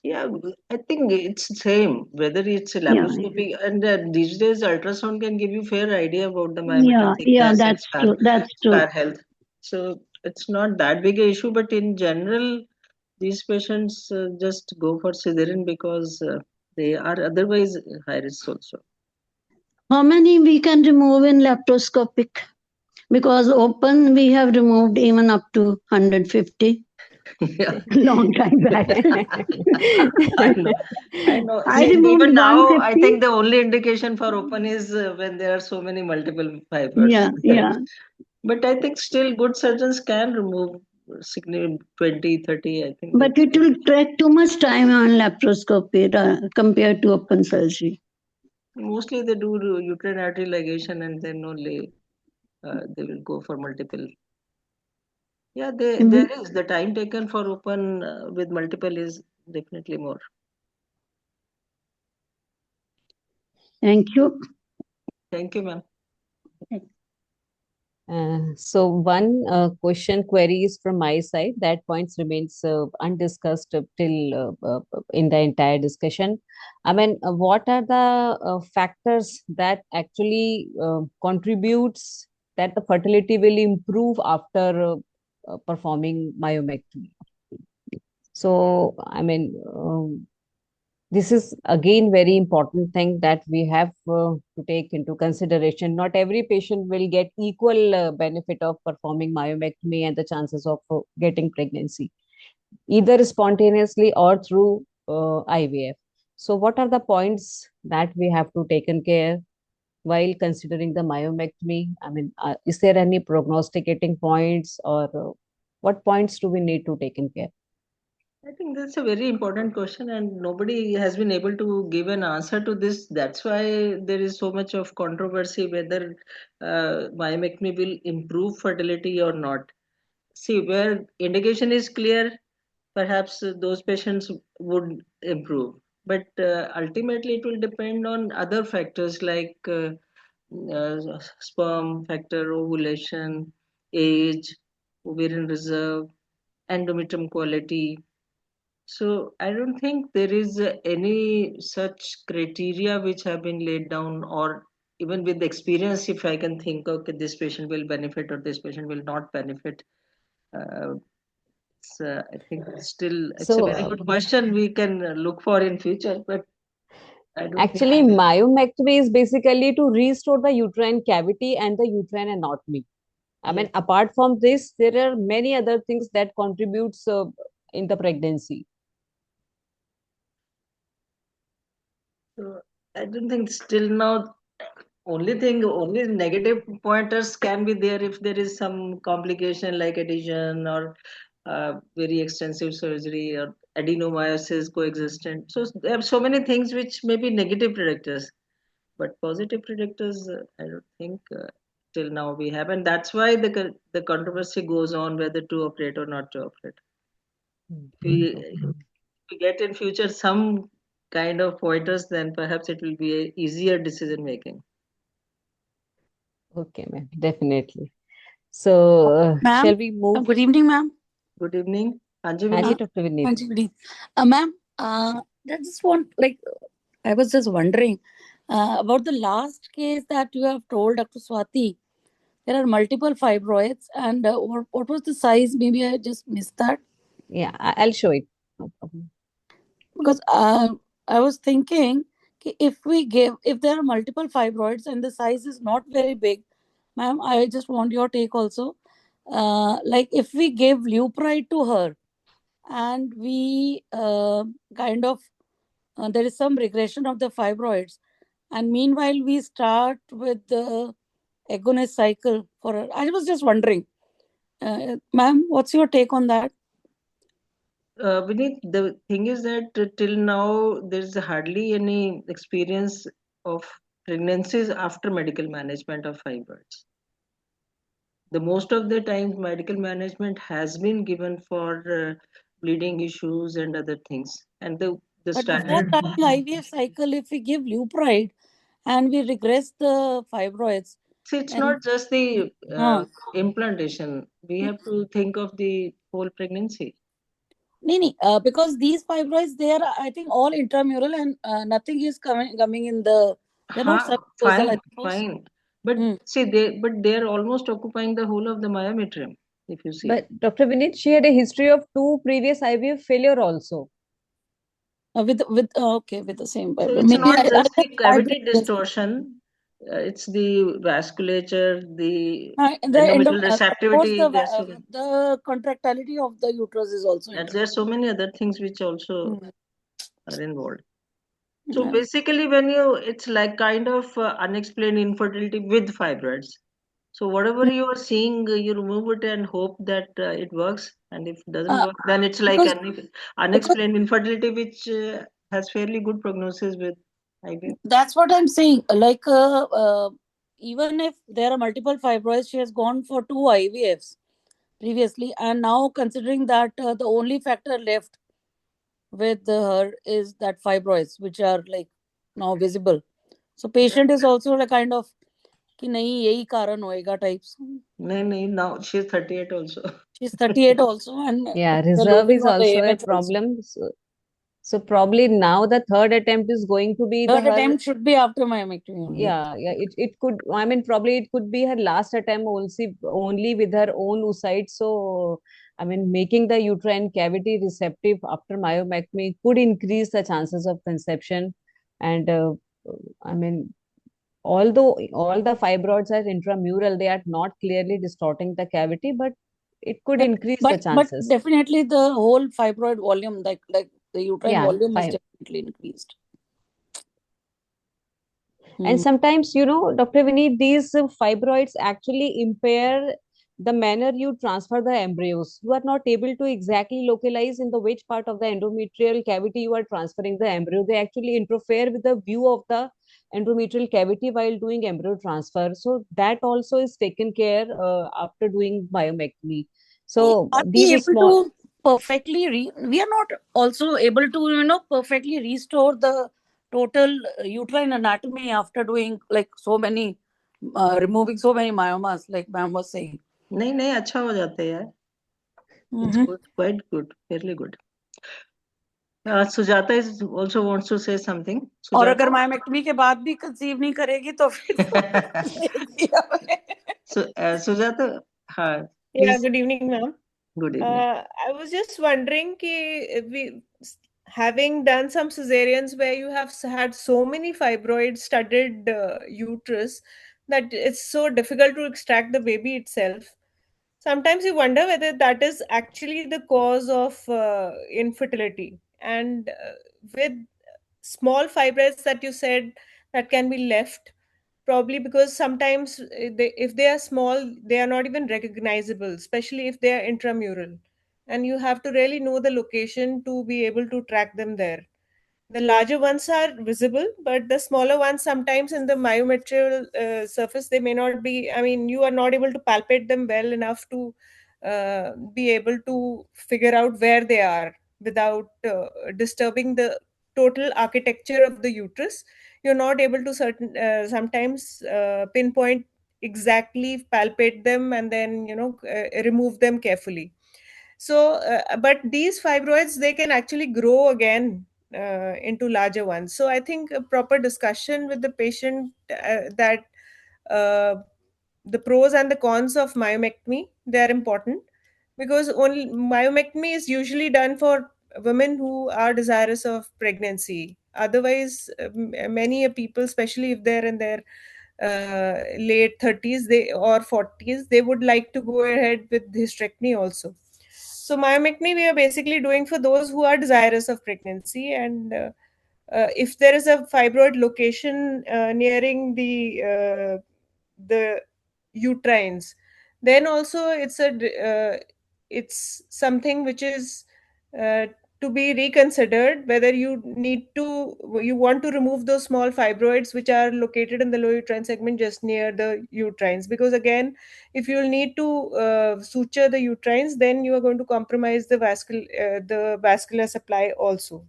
Speaker 3: Yeah, I think it's same whether it's a
Speaker 4: yeah,
Speaker 3: laparoscopy and these days ultrasound can give you fair idea about the
Speaker 4: yeah,
Speaker 3: myometrium
Speaker 4: yeah,
Speaker 3: thickness and
Speaker 4: that's true. That's true.
Speaker 3: scar health. So it's not that big a issue, but in general, these patients just go for cesarean because they are otherwise high risk also.
Speaker 4: How many we can remove in laparoscopic? Because open we have removed even up to 150
Speaker 3: Yeah,
Speaker 4: long time back.
Speaker 3: I know. I know.
Speaker 4: I removed
Speaker 3: Even now, I
Speaker 4: 150.
Speaker 3: think the only indication for open is when there are so many multiple fibers.
Speaker 4: Yeah, yeah.
Speaker 3: But I think still good surgeons can remove significant 20, 30. I think
Speaker 4: But
Speaker 3: that's
Speaker 4: it will take too much time on laparoscopy compared to open surgery.
Speaker 3: mostly they do uterine artery ligation and then only they will go for multiple. Yeah,
Speaker 4: Mhm.
Speaker 3: there is the time taken for open with multiple is definitely more.
Speaker 4: Thank you.
Speaker 3: Thank you, ma'am.
Speaker 2: So one question query is from my side. That points remains undiscussed till in the entire discussion. I mean, what are the factors that actually contributes that the fertility will improve after performing myomectomy? So, I mean, this is again very important thing that we have to take into consideration. Not every patient will get equal benefit of performing myomectomy and the chances of getting pregnancy, either spontaneously or through IVF. So, what are the points that we have to taken care while considering the myomectomy? I mean, is there any prognosticating points or what points do we need to take in care?
Speaker 3: I think that's a very important question, and nobody has been able to give an answer to this. That's why there is so much of controversy whether myomectomy will improve fertility or not. See, where indication is clear, perhaps those patients would improve. But ultimately, it will depend on other factors like sperm factor, ovulation, age, ovarian reserve, endometrium quality. So I don't think there is any such criteria which have been laid down, or even with experience, if I can think, okay, this patient will benefit or this patient will not benefit. Uh, I think still it's a
Speaker 2: So,
Speaker 3: very good question we can look for in future, but I don't think.
Speaker 2: actually, myomectomy is basically to restore the uterine cavity and the uterine anatomy. I
Speaker 3: Yes.
Speaker 2: mean, apart from this, there are many other things that contributes in the pregnancy.
Speaker 3: So I don't think still now only negative pointers can be there if there is some complication like adhesion or very extensive surgery or adenomyosis coexistent. So there are so many things which may be negative predictors, but positive predictors, I don't think till now we have, and that's why the controversy goes on whether to operate or not to operate. If we get in future some kind of pointers, then perhaps it will be a easier decision making.
Speaker 2: Okay, ma'am, definitely. So, shall
Speaker 5: Ma'am,
Speaker 2: we move?
Speaker 5: good evening, ma'am.
Speaker 3: Good evening,
Speaker 2: Hanji,
Speaker 5: Uh,
Speaker 3: Anjali.
Speaker 2: Dr. Vineet.
Speaker 5: Anji, good evening. Ma'am, I just want, like, I was just wondering about the last case that you have told, Dr. Swati. There are multiple fibroids, and what was the size? Maybe I just missed that.
Speaker 2: Yeah, I'll show it. No problem.
Speaker 5: Because I was thinking, if there are multiple fibroids and the size is not very big, ma'am, I just want your take also. like if we give Lupride to her and we kind of there is some regression of the fibroids, and meanwhile we start with the agonist cycle for her. I was just wondering, ma'am, what's your take on that?
Speaker 3: Vineet, the thing is that till now there's hardly any experience of pregnancies after medical management of fibroids. The most of the time medical management has been given for bleeding issues and other things, and the
Speaker 5: But before
Speaker 3: standard.
Speaker 5: starting IVF cycle, if we give Lupride and we regress the fibroids,
Speaker 3: See, it's
Speaker 5: then
Speaker 3: not just the
Speaker 5: uh,
Speaker 3: implantation. We have to think of the whole pregnancy.
Speaker 5: because these fibroids, they are, I think, all intramural, and nothing is coming in the. They're not submucosal, I
Speaker 3: Fine,
Speaker 5: suppose.
Speaker 3: fine. But
Speaker 5: Hmm.
Speaker 3: see, they're almost occupying the whole of the myometrium, if you see.
Speaker 2: But Dr. Vinit, she had a history of 2 previous IVF failure also.
Speaker 5: With okay, with the same
Speaker 3: So
Speaker 5: fibroid.
Speaker 3: it's
Speaker 5: Maybe
Speaker 3: not
Speaker 5: I
Speaker 3: just
Speaker 5: have
Speaker 3: the
Speaker 5: fibroid.
Speaker 3: cavity distortion, it's the vasculature, the
Speaker 5: The
Speaker 3: endometrial
Speaker 5: of course,
Speaker 3: receptivity. There's so many,
Speaker 5: the contractility of the uterus is also
Speaker 3: and
Speaker 5: interfered.
Speaker 3: there's so many other things which also
Speaker 5: Hmm.
Speaker 3: are involved. So
Speaker 5: Yeah.
Speaker 3: basically, it's like kind of unexplained infertility with fibroids. So whatever you are seeing, you remove it and hope that it works. And if it doesn't
Speaker 5: Uh,
Speaker 3: work, then it's like
Speaker 5: because
Speaker 3: an
Speaker 5: because
Speaker 3: unexplained infertility, which has fairly good prognosis with IVF.
Speaker 5: that's what I'm saying. Like even if there are multiple fibroids, she has gone for 2 IVFs previously, and now considering that the only factor left with her is that fibroids, which are like now visible. So patient is also like kind of कि नहीं यही कारण होएगा types.
Speaker 3: No, now she's 38 also.
Speaker 5: She's 38 also, and
Speaker 2: Yeah,
Speaker 5: we're
Speaker 2: reserve
Speaker 5: losing
Speaker 2: is
Speaker 5: on the
Speaker 2: also a
Speaker 5: AMH also.
Speaker 2: problem. So probably now the third attempt is going to be
Speaker 5: Third
Speaker 2: her.
Speaker 5: attempt should be after myomectomy only.
Speaker 2: Yeah, it could, I mean, probably it could be her last attempt also, only with her own oocyte. So, I mean, making the uterine cavity receptive after myomectomy could increase the chances of conception. And I mean, although all the fibroids are intramural, they are not clearly distorting the cavity, but it could
Speaker 5: But
Speaker 2: increase the
Speaker 5: but
Speaker 2: chances.
Speaker 5: definitely the whole fibroid volume, like the uterine
Speaker 2: Yeah,
Speaker 5: volume, is
Speaker 2: fine.
Speaker 5: definitely increased.
Speaker 2: And
Speaker 5: Hmm.
Speaker 2: sometimes, Dr. Vinny, these fibroids actually impair the manner you transfer the embryos. You are not able to exactly localize in the which part of the endometrial cavity you are transferring the embryo. They actually interfere with the view of the endometrial cavity while doing embryo transfer. So that also is taken care after doing myomectomy. So
Speaker 5: Are we
Speaker 2: these
Speaker 5: able
Speaker 2: small,
Speaker 5: to perfectly we are not also able to perfectly restore the total uterine anatomy after doing like so many removing so many myomas, like ma'am was saying.
Speaker 3: नहीं अच्छा हो जाता है यार. It's
Speaker 5: Mm-hmm.
Speaker 3: good, quite good, fairly good. Sujata is also wants to say something.
Speaker 5: और अगर
Speaker 3: Sujata.
Speaker 5: Myomectomy के बाद भी कंसीव नहीं करेगी तो फिर
Speaker 3: So, Sujata, hi,
Speaker 6: Yeah,
Speaker 3: please.
Speaker 6: good evening, ma'am.
Speaker 3: Good evening.
Speaker 6: I was just wondering having done some cesareans where you have had so many fibroid studded uterus that it's so difficult to extract the baby itself. Sometimes you wonder whether that is actually the cause of infertility. And with small fibroids that you said that can be left, probably because sometimes if they are small, they are not even recognizable, especially if they are intramural. And you have to really know the location to be able to track them there. The larger ones are visible, but the smaller ones, sometimes in the myometrial surface, they may not be. I mean, you are not able to palpate them well enough to be able to figure out where they are without disturbing the total architecture of the uterus. You're not able to sometimes pinpoint exactly, palpate them, and then remove them carefully. So but these fibroids, they can actually grow again into larger ones. So I think a proper discussion with the patient, that uh, the pros and the cons of myomectomy, they are important, because only myomectomy is usually done for women who are desirous of pregnancy. Otherwise many people, especially if they're in their late 30s or 40s, they would like to go ahead with hysterectomy also. So myomectomy we are basically doing for those who are desirous of pregnancy, and if there is a fibroid location nearing the uterines, then also it's something which is uh, to be reconsidered, whether you want to remove those small fibroids which are located in the lower uterine segment just near the uterines, because again, if you'll need to suture the uterines, then you are going to compromise the vascular supply also.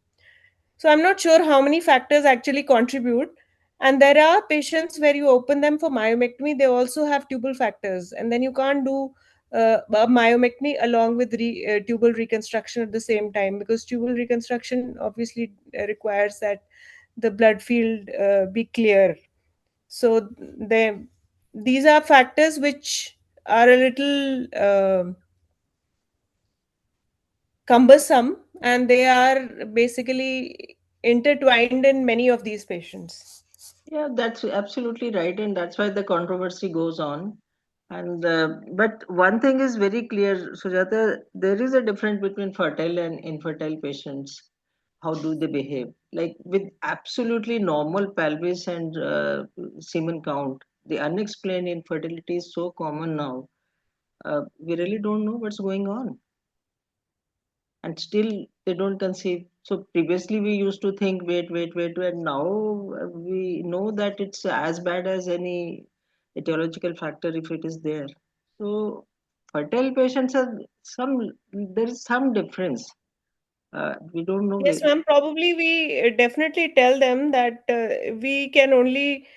Speaker 6: So I'm not sure how many factors actually contribute. And there are patients where you open them for myomectomy, they also have tubal factors, and then you can't do a myomectomy along with tubal reconstruction at the same time, because tubal reconstruction obviously requires that the blood field be clear. So these are factors which are a little cumbersome, and they are basically intertwined in many of these patients.
Speaker 3: Yeah, that's absolutely right, and that's why the controversy goes on. And but one thing is very clear, Sujata, there is a difference between fertile and infertile patients. How do they behave? Like with absolutely normal pelvis and semen count, the unexplained infertility is so common now. We really don't know what's going on, and still they don't conceive. So previously we used to think, wait, and now we know that it's as bad as any etiological factor if it is there. So fertile patients are there is some difference. We don't know
Speaker 6: Yes, ma'am. Probably we definitely tell them that we can only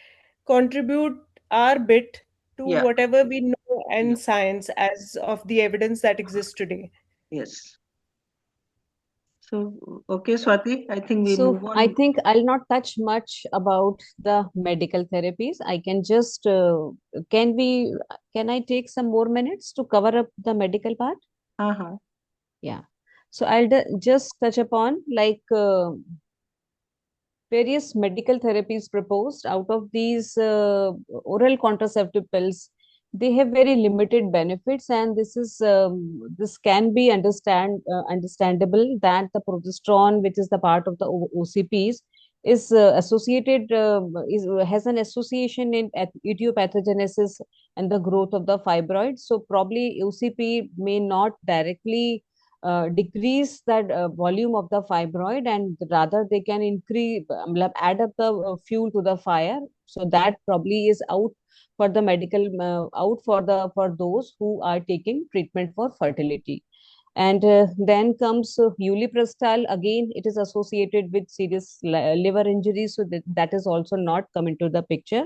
Speaker 6: contribute our bit to
Speaker 3: Yeah,
Speaker 6: whatever we know
Speaker 3: yeah,
Speaker 6: in science as of the evidence that exists today.
Speaker 3: yes. So okay, Swati, I think we
Speaker 2: So
Speaker 3: move
Speaker 2: I
Speaker 3: on.
Speaker 2: think I'll not touch much about the medical therapies. I can just can we can I take some more minutes to cover up the medical part?
Speaker 3: Uh-huh.
Speaker 2: Yeah. So I'll just touch upon like various medical therapies proposed. Out of these oral contraceptive pills, they have very limited benefits, and this can be understandable that the progesterone, which is the part of the OCPs, is associated is has an association in idiopathogenesis and the growth of the fibroid. So probably OCP may not directly decrease that volume of the fibroid, and rather they can increase, add up the fuel to the fire. So that probably is out for the medical, out for those who are taking treatment for fertility. And then comes uliprostol. Again, it is associated with serious liver injuries, so that is also not come into the picture.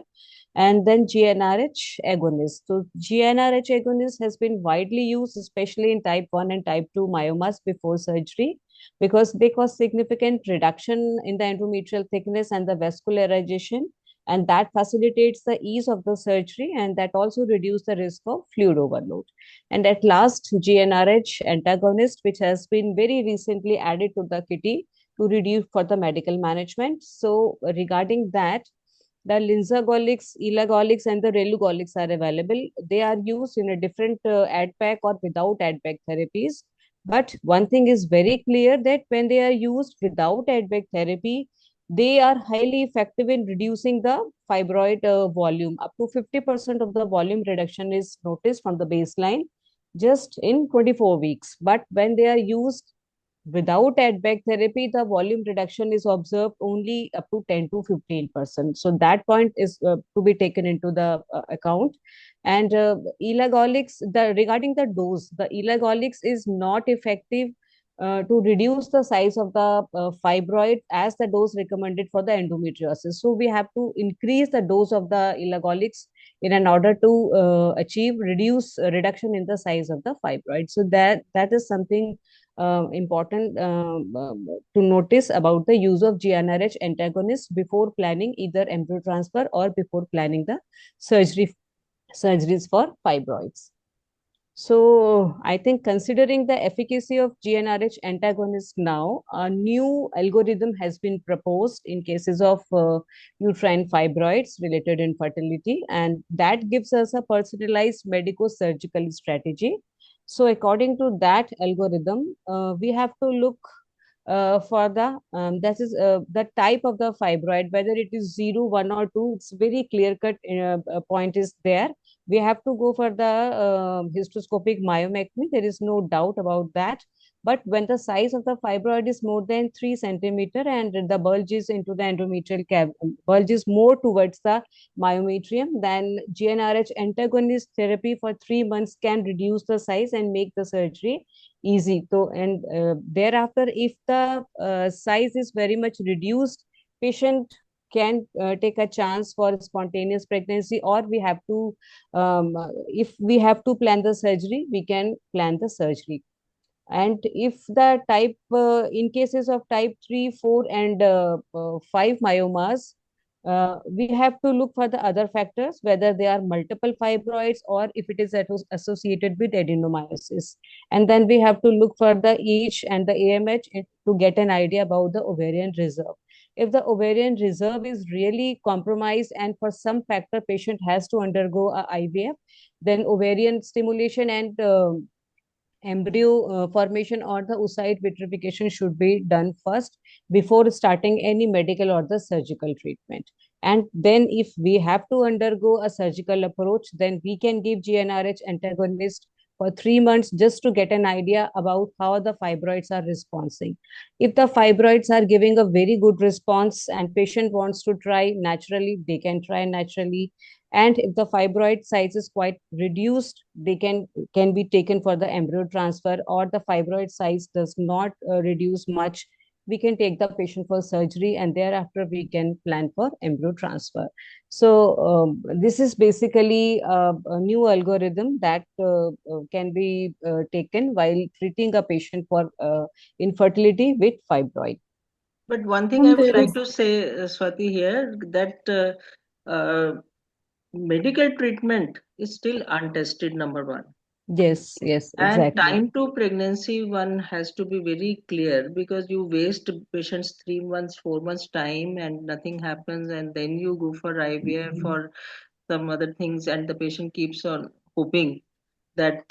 Speaker 2: And then GnRH agonist. So GnRH agonist has been widely used, especially in type 1 and type 2 myomas before surgery, because they cause significant reduction in the endometrial thickness and the vascularization, and that facilitates the ease of the surgery, and that also reduce the risk of fluid overload. And at last, GnRH antagonist, which has been very recently added to the kitty to reduce for the medical management. So regarding that, the linzagolics, elagolics, and the relugolics are available. They are used in a different ADPAC or without ADPAC therapies. But one thing is very clear, that when they are used without ADPAC therapy, they are highly effective in reducing the fibroid volume. Up to 50% of the volume reduction is noticed from the baseline just in 24 weeks. But when they are used without add-back therapy, the volume reduction is observed only up to 10 to 15%. So that point is to be taken into the account. And elagolics, regarding the dose, the elagolics is not effective to reduce the size of the fibroid as the dose recommended for the endometriosis. So we have to increase the dose of the elagolics in order to achieve reduction in the size of the fibroid. So that is something important to notice about the use of GnRH antagonists before planning either embryo transfer or before planning the surgeries for fibroids. So I think considering the efficacy of GnRH antagonist now, a new algorithm has been proposed in cases of uterine fibroids related infertility, and that gives us a personalized medico-surgical strategy. So according to that algorithm, we have to look for the type of the fibroid, whether it is 0, 1 or 2. It's very clear cut point is there. We have to go for the hysteroscopic myomectomy. There is no doubt about that. But when the size of the fibroid is more than 3 centimeter and the bulge is into the endometrial bulge is more towards the myometrium, then GnRH antagonist therapy for 3 months can reduce the size and make the surgery easy. So, and thereafter, if the size is very much reduced, patient can take a chance for spontaneous pregnancy, or we have to, if we have to plan the surgery, we can plan the surgery. And if the type, in cases of type 3, 4, and 5 myomas, we have to look for the other factors, whether they are multiple fibroids or if it is associated with adenomyosis. And then we have to look for the age and the AMH to get an idea about the ovarian reserve. If the ovarian reserve is really compromised and for some factor patient has to undergo a IVF, then ovarian stimulation and embryo formation or the oocyte vitrification should be done first before starting any medical or the surgical treatment. And then if we have to undergo a surgical approach, then we can give GnRH antagonist for 3 months just to get an idea about how the fibroids are responding. If the fibroids are giving a very good response and patient wants to try naturally, they can try naturally. And if the fibroid size is quite reduced, they can be taken for the embryo transfer, or the fibroid size does not reduce much, we can take the patient for surgery, and thereafter we can plan for embryo transfer. So this is basically a new algorithm that can be taken while treating a patient for infertility with fibroid.
Speaker 3: But one thing I would
Speaker 1: There
Speaker 3: like
Speaker 1: is
Speaker 3: to say, Swati, here that medical treatment is still untested, number one.
Speaker 2: Yes, yes,
Speaker 3: And
Speaker 2: exactly.
Speaker 3: time to pregnancy, one has to be very clear, because you waste patients 3 months, 4 months time and nothing happens, and then you go for IVF or some other things, and the patient keeps on hoping that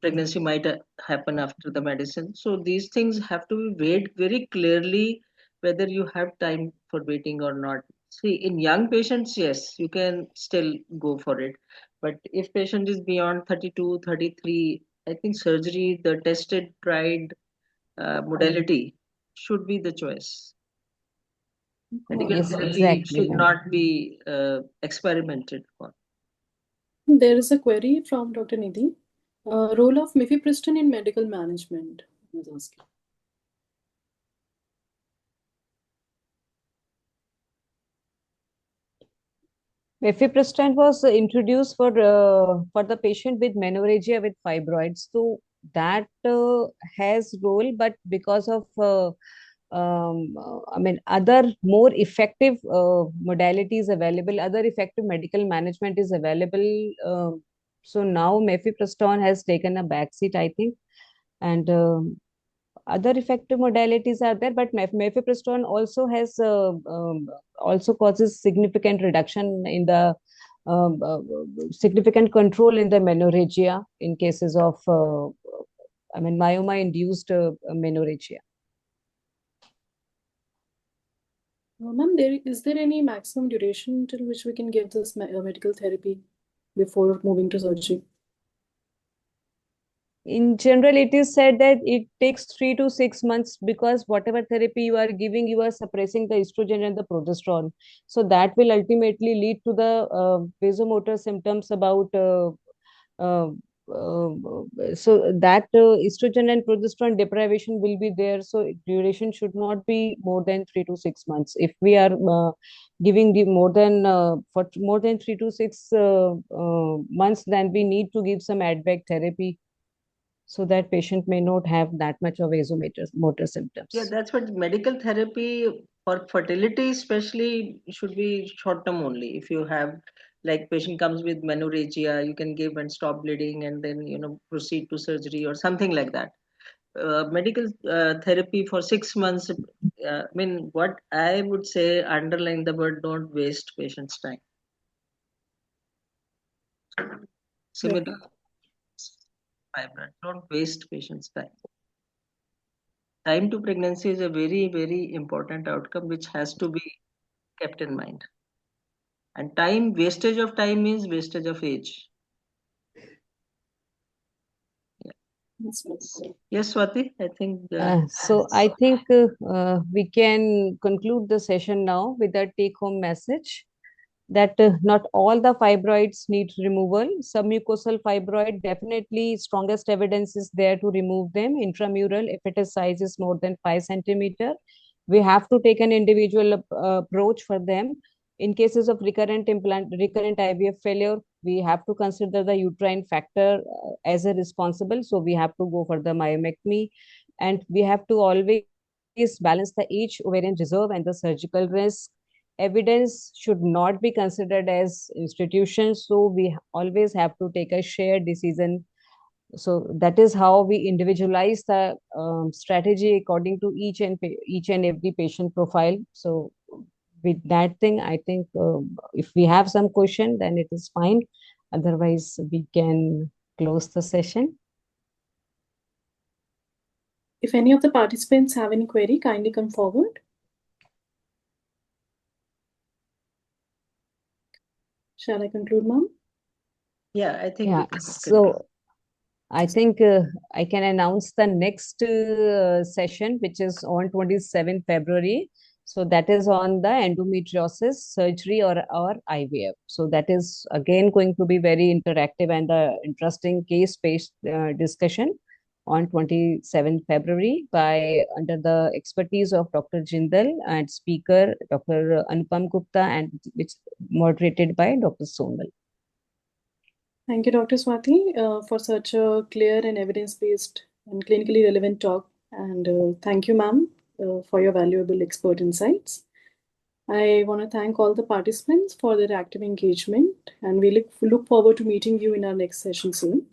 Speaker 3: pregnancy might happen after the medicine. So these things have to be weighed very clearly, whether you have time for waiting or not. See, in young patients, yes, you can still go for it. But if patient is beyond 32, 33, I think surgery, the tested, tried modality should be the choice. Medical
Speaker 2: Yes,
Speaker 3: therapy
Speaker 2: exactly,
Speaker 3: should
Speaker 2: ma'am.
Speaker 3: not be experimented on.
Speaker 1: there is a query from Dr. Nidhi. Role of mifepristone in medical management. I was asking.
Speaker 2: Mifepristone was introduced for the patient with menorrhagia with fibroids. So that has role, but because of I mean, other more effective modalities available, other effective medical management is available. So now mifepristone has taken a backseat, I think, and other effective modalities are there, but mifepristone also has also causes significant reduction in the significant control in the menorrhagia in cases of I mean myoma induced menorrhagia.
Speaker 1: Ma'am, is there any maximum duration till which we can give this medical therapy before moving to surgery?
Speaker 2: In general, it is said that it takes 3 to 6 months, because whatever therapy you are giving, you are suppressing the estrogen and the progesterone. So that will ultimately lead to the vasomotor symptoms about uh, so that estrogen and progesterone deprivation will be there. So duration should not be more than 3 to 6 months. If we are giving the more than for more than 3 to 6 months, then we need to give some advec therapy so that patient may not have that much of vasomotor
Speaker 3: Yeah,
Speaker 2: symptoms.
Speaker 3: that's what medical therapy for fertility, especially, should be short term only. If you have like patient comes with menorrhagia, you can give and stop bleeding and then, proceed to surgery or something like that. Medical therapy for 6 months, I mean, what I would say, underline the word, don't waste patients' time. Similar, fibroid, don't waste patients' time. Time to pregnancy is a very, very important outcome which has to be kept in mind. And wastage of time means wastage of age. Yes, Swati, I think.
Speaker 2: So I think we can conclude the session now with a take-home message that not all the fibroids need removal. Submucosal fibroid, definitely strongest evidence is there to remove them. Intramural, if its size is more than 5 centimeter, we have to take an individual approach for them. In cases of recurrent IVF failure, we have to consider the uterine factor as a responsible. So we have to go for the myomectomy, and we have to always balance the age, ovarian reserve, and the surgical risk. Evidence should not be considered as institutions, so we always have to take a shared decision. So that is how we individualize the strategy according to each and every patient profile. So with that thing, I think if we have some question, then it is fine. Otherwise, we can close the session.
Speaker 1: If any of the participants have any query, kindly come forward. Shall I conclude, ma'am?
Speaker 3: Yeah, I think.
Speaker 2: Yeah. So I think I can announce the next session, which is on 27 February. So that is on the endometriosis surgery or IVF. So that is again going to be very interactive and interesting case-based discussion on 27 February by under the expertise of Dr. Jindal and speaker Dr. Anupam Gupta, and which moderated by Dr. Sonal.
Speaker 1: Thank you, Dr. Swati, for such a clear and evidence-based and clinically relevant talk. And thank you, ma'am, for your valuable expert insights. I want to thank all the participants for their active engagement, and we look forward to meeting you in our next session soon.